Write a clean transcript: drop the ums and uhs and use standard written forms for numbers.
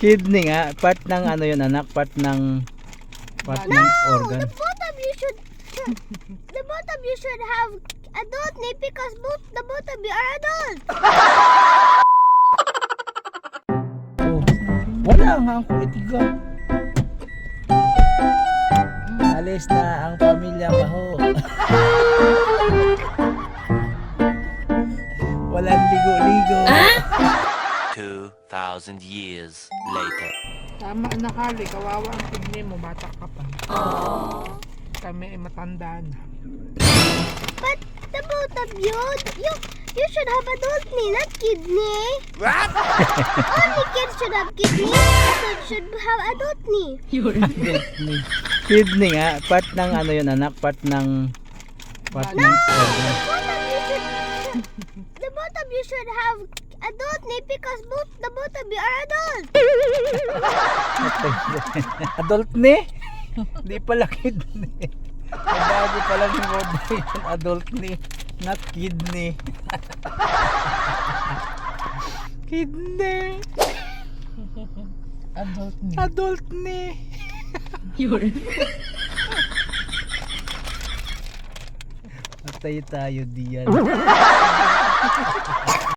Kidney nga, part ng ano yun anak, part ng organ. The both of you should have adult name because the both of you are adult. Oh, wala nga ang kulit ko. Alis na ang pamilya Baho. Walang ligo-ligo. 2,000 years later. Tama na Kali, kawawa ang kidney mo, bata ka pa. Kami ay matanda na. But the both of you should have adult name, not kidney. What? Only kids should have kidney. Adults should have adult name. Kidney nga, part ng ano yun anak, part ng organ. The both of you should have adult name because the both of you are adult. Adult ni? Di pala kidney. Bago pala yung word na yun, adult ni, not kidney. Kidney. Adult ni. Adult ni. Patay tayo diyan.